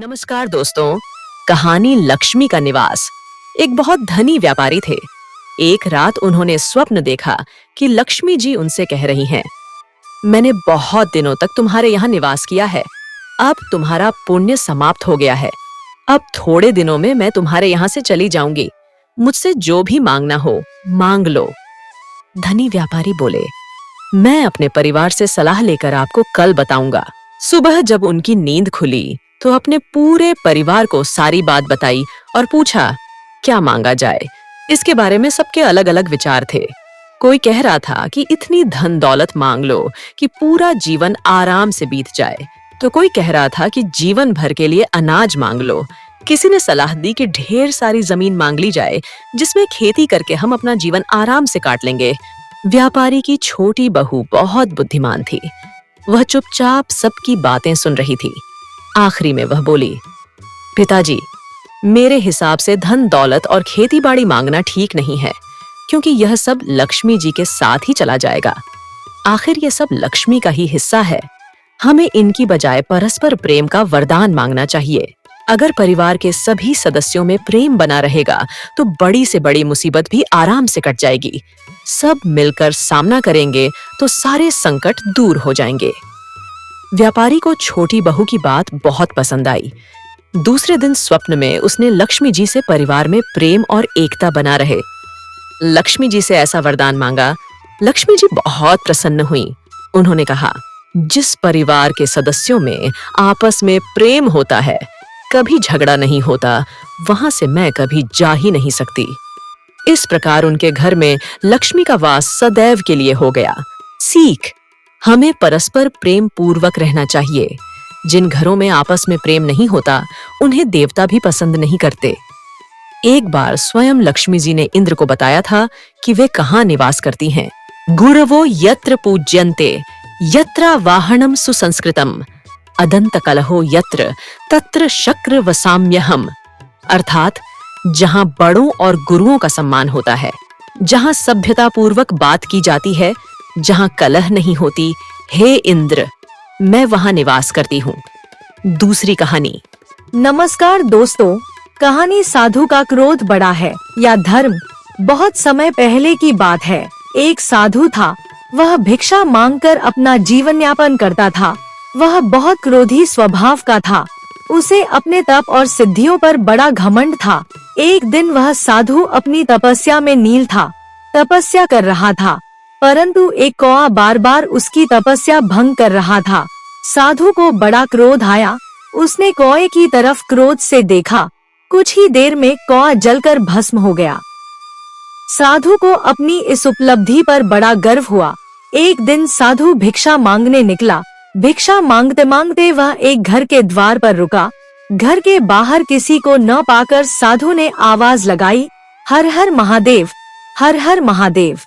नमस्कार दोस्तों। कहानी लक्ष्मी का निवास। एक बहुत धनी व्यापारी थे। एक रात उन्होंने स्वप्न देखा कि लक्ष्मी जी उनसे कह रही हैं, मैंने बहुत दिनों तक तुम्हारे यहाँ निवास किया है। अब तुम्हारा पुण्य समाप्त हो गया है। अब थोड़े दिनों में मैं तुम्हारे यहाँ से चली जाऊंगी। मुझसे जो भी मांगना हो मांग लो। धनी व्यापारी बोले, मैं अपने परिवार से सलाह लेकर आपको कल बताऊंगा। सुबह जब उनकी नींद खुली तो अपने पूरे परिवार को सारी बात बताई और पूछा क्या मांगा जाए। इसके बारे में सबके अलग अलग विचार थे। कोई कह रहा था कि इतनी धन दौलत मांग लो कि पूरा जीवन आराम से बीत जाए, तो कोई कह रहा था कि जीवन भर के लिए अनाज मांग लो। किसी ने सलाह दी कि ढेर सारी जमीन मांग ली जाए जिसमें खेती करके हम अपना जीवन आराम से काट लेंगे। व्यापारी की छोटी बहू बहुत बुद्धिमान थी। वह चुपचाप सबकी बातें सुन रही थी। आखिरी में वह बोली, पिताजी, मेरे हिसाब से धन दौलत और खेती बाड़ी मांगना ठीक नहीं है, क्योंकि यह सब लक्ष्मी जी के साथ ही चला जाएगा। आखिर यह सब लक्ष्मी का ही हिस्सा है। हमें इनकी बजाय परस्पर प्रेम का वरदान मांगना चाहिए। अगर परिवार के सभी सदस्यों में प्रेम बना रहेगा तो बड़ी से बड़ी मुसीबत भी आराम से कट जाएगी। सब मिलकर सामना करेंगे तो सारे संकट दूर हो जाएंगे। व्यापारी को छोटी बहू की बात बहुत पसंद आई। दूसरे दिन स्वप्न में उसने लक्ष्मी जी से परिवार में प्रेम और एकता बना रहे लक्ष्मी जी से ऐसा वरदान मांगा। लक्ष्मी जी बहुत प्रसन्न हुई। उन्होंने कहा, जिस परिवार के सदस्यों में आपस में प्रेम होता है, कभी झगड़ा नहीं होता, वहां से मैं कभी जा ही नहीं सकती। इस प्रकार उनके घर में लक्ष्मी का वास सदैव के लिए हो गया। सीख, हमें परस्पर प्रेम पूर्वक रहना चाहिए। जिन घरों में आपस में प्रेम नहीं होता, उन्हें देवता भी पसंद नहीं करते। एक बार स्वयं लक्ष्मी जी ने इंद्र को बताया था कि वे कहाँ निवास करती हैं। गुरवो यत्र पूज्यन्ते यत्र वाहनम सुसंस्कृतम अदंत कलहो यत्र तत्र शक्र वसाम्यहम। अर्थात जहाँ बड़ों और गुरुओं का सम्मान होता है, जहाँ सभ्यता पूर्वक बात की जाती है, जहाँ कलह नहीं होती, हे इंद्र, मैं वहाँ निवास करती हूँ। दूसरी कहानी। नमस्कार दोस्तों, कहानी साधु का क्रोध बड़ा है या धर्म। बहुत समय पहले की बात है। एक साधु था। वह भिक्षा मांगकर अपना जीवन यापन करता था। वह बहुत क्रोधी स्वभाव का था। उसे अपने तप और सिद्धियों पर बड़ा घमंड था। एक दिन वह साधु अपनी तपस्या में नील था। तपस्या कर रहा था, परंतु एक कौआ बार बार उसकी तपस्या भंग कर रहा था। साधु को बड़ा क्रोध आया। उसने कौए की तरफ क्रोध से देखा। कुछ ही देर में कौआ जलकर भस्म हो गया। साधु को अपनी इस उपलब्धि पर बड़ा गर्व हुआ। एक दिन साधु भिक्षा मांगने निकला। भिक्षा मांगते मांगते वह एक घर के द्वार पर रुका। घर के बाहर किसी को न पाकर साधु ने आवाज लगाई, हर हर महादेव, हर हर महादेव।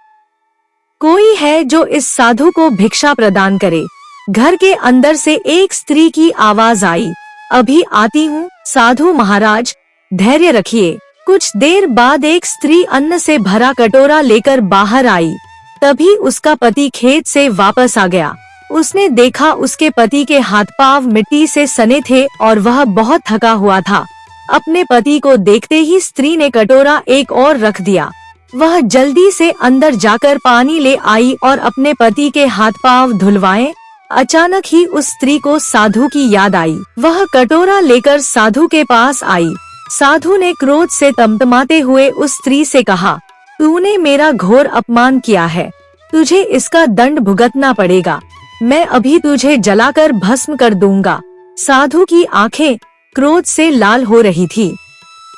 कोई है जो इस साधु को भिक्षा प्रदान करे। घर के अंदर से एक स्त्री की आवाज आई, अभी आती हूँ साधु महाराज, धैर्य रखिए। कुछ देर बाद एक स्त्री अन्न से भरा कटोरा लेकर बाहर आई। तभी उसका पति खेत से वापस आ गया। उसने देखा उसके पति के हाथ पांव मिट्टी से सने थे और वह बहुत थका हुआ था। अपने पति को देखते ही स्त्री ने कटोरा एक और रख दिया। वह जल्दी से अंदर जाकर पानी ले आई और अपने पति के हाथ पांव धुलवाए। अचानक ही उस स्त्री को साधु की याद आई। वह कटोरा लेकर साधु के पास आई। साधु ने क्रोध से तमतमाते हुए उस स्त्री से कहा, तूने मेरा घोर अपमान किया है, तुझे इसका दंड भुगतना पड़ेगा। मैं अभी तुझे जलाकर भस्म कर दूंगा। साधु की आंखें क्रोध से लाल हो रही थी,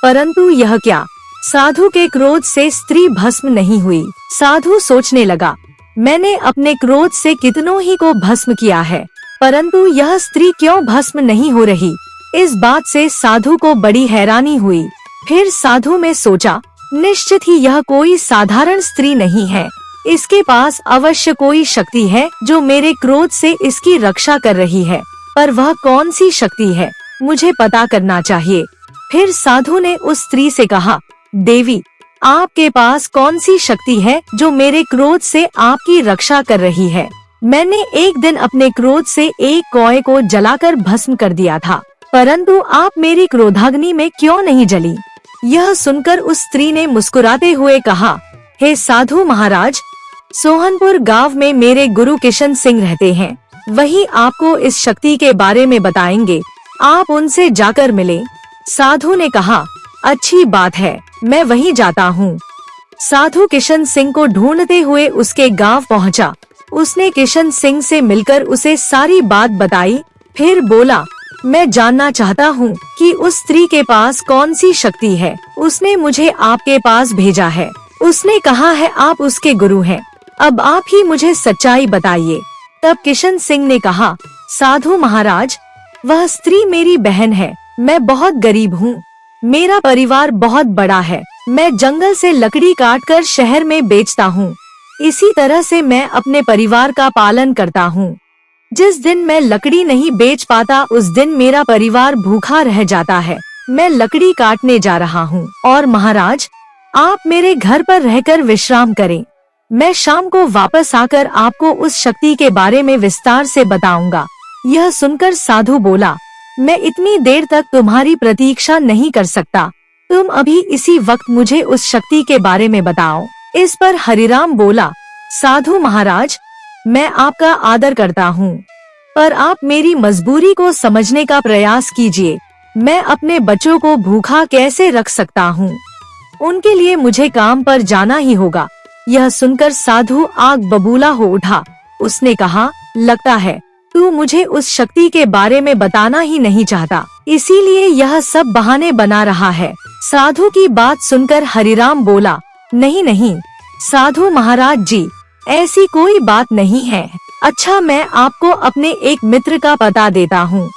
परंतु यह क्या, साधु के क्रोध से स्त्री भस्म नहीं हुई। साधु सोचने लगा, मैंने अपने क्रोध से कितनों ही को भस्म किया है, परंतु यह स्त्री क्यों भस्म नहीं हो रही। इस बात से साधु को बड़ी हैरानी हुई। फिर साधु में सोचा, निश्चित ही यह कोई साधारण स्त्री नहीं है। इसके पास अवश्य कोई शक्ति है जो मेरे क्रोध से इसकी रक्षा कर रही है। पर वह कौन सी शक्ति है, मुझे पता करना चाहिए। फिर साधु ने उस स्त्री से कहा, देवी, आपके पास कौन सी शक्ति है जो मेरे क्रोध से आपकी रक्षा कर रही है। मैंने एक दिन अपने क्रोध से एक कौए को जलाकर भस्म कर दिया था। परंतु आप मेरी क्रोधाग्नि में क्यों नहीं जली? यह सुनकर उस स्त्री ने मुस्कुराते हुए कहा, हे साधु महाराज, सोहनपुर गांव में मेरे गुरु किशन सिंह रहते हैं। वही आपको इस शक्ति के बारे में बताएंगे। आप उनसे जाकर मिलें। साधु ने कहा, अच्छी बात है, मैं वहीं जाता हूँ। साधु किशन सिंह को ढूंढते हुए उसके गांव पहुंचा। उसने किशन सिंह से मिलकर उसे सारी बात बताई। फिर बोला, मैं जानना चाहता हूँ कि उस स्त्री के पास कौन सी शक्ति है। उसने मुझे आपके पास भेजा है। उसने कहा है आप उसके गुरु हैं। अब आप ही मुझे सच्चाई बताइए। तब किशन सिंह ने कहा, साधु महाराज, वह स्त्री मेरी बहन है। मैं बहुत गरीब हूँ। मेरा परिवार बहुत बड़ा है। मैं जंगल से लकड़ी काटकर शहर में बेचता हूँ। इसी तरह से मैं अपने परिवार का पालन करता हूँ। जिस दिन मैं लकड़ी नहीं बेच पाता उस दिन मेरा परिवार भूखा रह जाता है। मैं लकड़ी काटने जा रहा हूँ और महाराज, आप मेरे घर पर रहकर विश्राम करें। मैं शाम को वापस आकर आपको उस शक्ति के बारे में विस्तार से बताऊंगा। यह सुनकर साधु बोला, मैं इतनी देर तक तुम्हारी प्रतीक्षा नहीं कर सकता। तुम अभी इसी वक्त मुझे उस शक्ति के बारे में बताओ। इस पर हरिराम बोला, साधु महाराज, मैं आपका आदर करता हूँ, पर आप मेरी मजबूरी को समझने का प्रयास कीजिए। मैं अपने बच्चों को भूखा कैसे रख सकता हूँ? उनके लिए मुझे काम पर जाना ही होगा। यह सुनकर साधु आग बबूला हो उठा। उसने कहा, लगता है तू मुझे उस शक्ति के बारे में बताना ही नहीं चाहता, इसीलिए यह सब बहाने बना रहा है। साधु की बात सुनकर हरिराम बोला, नहीं नहीं साधु महाराज जी, ऐसी कोई बात नहीं है। अच्छा, मैं आपको अपने एक मित्र का पता देता हूँ।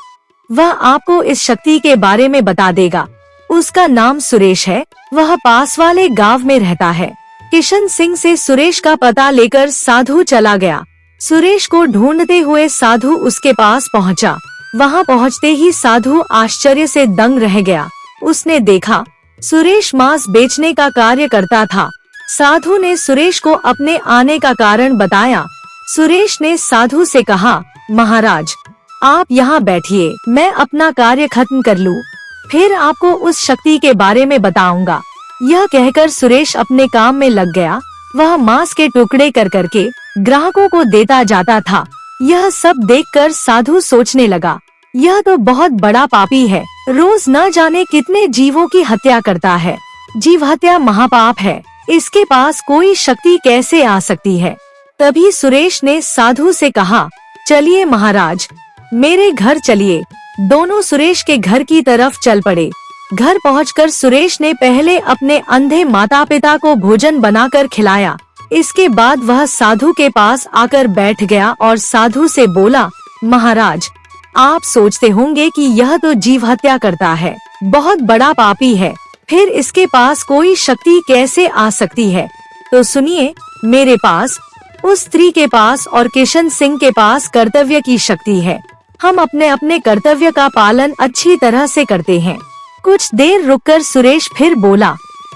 वह आपको इस शक्ति के बारे में बता देगा। उसका नाम सुरेश है। वह पास वाले गांव में रहता है। किशन सिंह से सुरेश का पता लेकर साधु चला गया। सुरेश को ढूंढते हुए साधु उसके पास पहुंचा। वहां पहुंचते ही साधु आश्चर्य से दंग रह गया। उसने देखा सुरेश मांस बेचने का कार्य करता था। साधु ने सुरेश को अपने आने का कारण बताया। सुरेश ने साधु से कहा, महाराज, आप यहाँ बैठिए, मैं अपना कार्य खत्म कर लूँ, फिर आपको उस शक्ति के बारे में बताऊंगा। यह कहकर सुरेश अपने काम में लग गया। वह मांस के टुकड़े कर करके ग्राहकों को देता जाता था। यह सब देखकर साधु सोचने लगा, यह तो बहुत बड़ा पापी है। रोज न जाने कितने जीवों की हत्या करता है। जीव हत्या महापाप है। इसके पास कोई शक्ति कैसे आ सकती है? तभी सुरेश ने साधु से कहा, चलिए महाराज, मेरे घर चलिए। दोनों सुरेश के घर की तरफ चल पड़े। घर पहुंचकर सुरेश ने पहले अपने अंधे माता पिता को भोजन बनाकर खिलाया। इसके बाद वह साधु के पास आकर बैठ गया और साधु से बोला, महाराज, आप सोचते होंगे कि यह तो जीव हत्या करता है, बहुत बड़ा पापी है, फिर इसके पास कोई शक्ति कैसे आ सकती है? तो सुनिए, मेरे पास, उस स्त्री के पास और किशन सिंह के पास कर्तव्य की शक्ति है। हम अपने अपने कर्तव्य का पालन अच्छी तरह से करते हैं। कुछ देर रुककर सुरेश फिर बोला,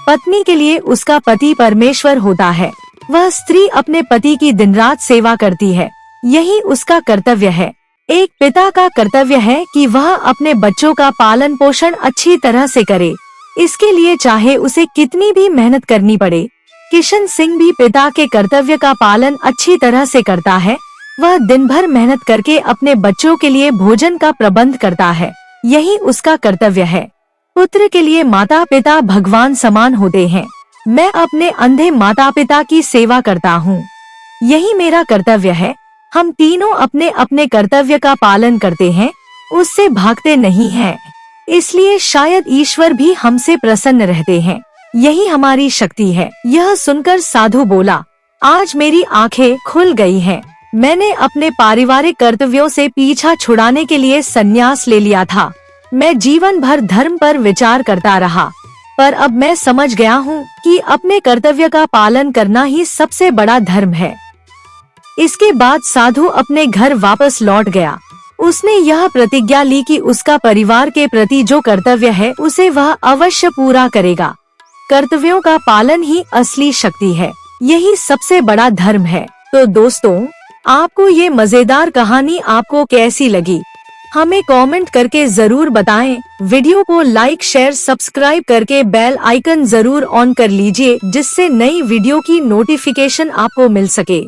पत्नी के लिए उसका पति परमेश्वर होता है। वह स्त्री अपने पति की दिन रात सेवा करती है, यही उसका कर्तव्य है। एक पिता का कर्तव्य है कि वह अपने बच्चों का पालन पोषण अच्छी तरह से करे, इसके लिए चाहे उसे कितनी भी मेहनत करनी पड़े। किशन सिंह भी पिता के कर्तव्य का पालन अच्छी तरह से करता है। वह दिन भर मेहनत करके अपने बच्चों के लिए भोजन का प्रबंध करता है, यही उसका कर्तव्य है। पुत्र के लिए माता पिता भगवान समान होते हैं। मैं अपने अंधे माता पिता की सेवा करता हूँ, यही मेरा कर्तव्य है। हम तीनों अपने अपने कर्तव्य का पालन करते हैं, उससे भागते नहीं हैं। इसलिए शायद ईश्वर भी हमसे प्रसन्न रहते हैं, यही हमारी शक्ति है। यह सुनकर साधु बोला, आज मेरी आंखें खुल गई हैं। मैंने अपने पारिवारिक कर्तव्यों से पीछा छुड़ाने के लिए संन्यास ले लिया था। मैं जीवन भर धर्म पर विचार करता रहा, पर अब मैं समझ गया हूँ कि अपने कर्तव्य का पालन करना ही सबसे बड़ा धर्म है। इसके बाद साधु अपने घर वापस लौट गया। उसने यह प्रतिज्ञा ली कि उसका परिवार के प्रति जो कर्तव्य है उसे वह अवश्य पूरा करेगा। कर्तव्यों का पालन ही असली शक्ति है, यही सबसे बड़ा धर्म है। तो दोस्तों, आपको ये मजेदार कहानी आपको कैसी लगी? हमें कमेंट करके जरूर बताएं। वीडियो को लाइक शेयर सब्सक्राइब करके बेल आइकन जरूर ऑन कर लीजिए, जिससे नई वीडियो की नोटिफिकेशन आपको मिल सके।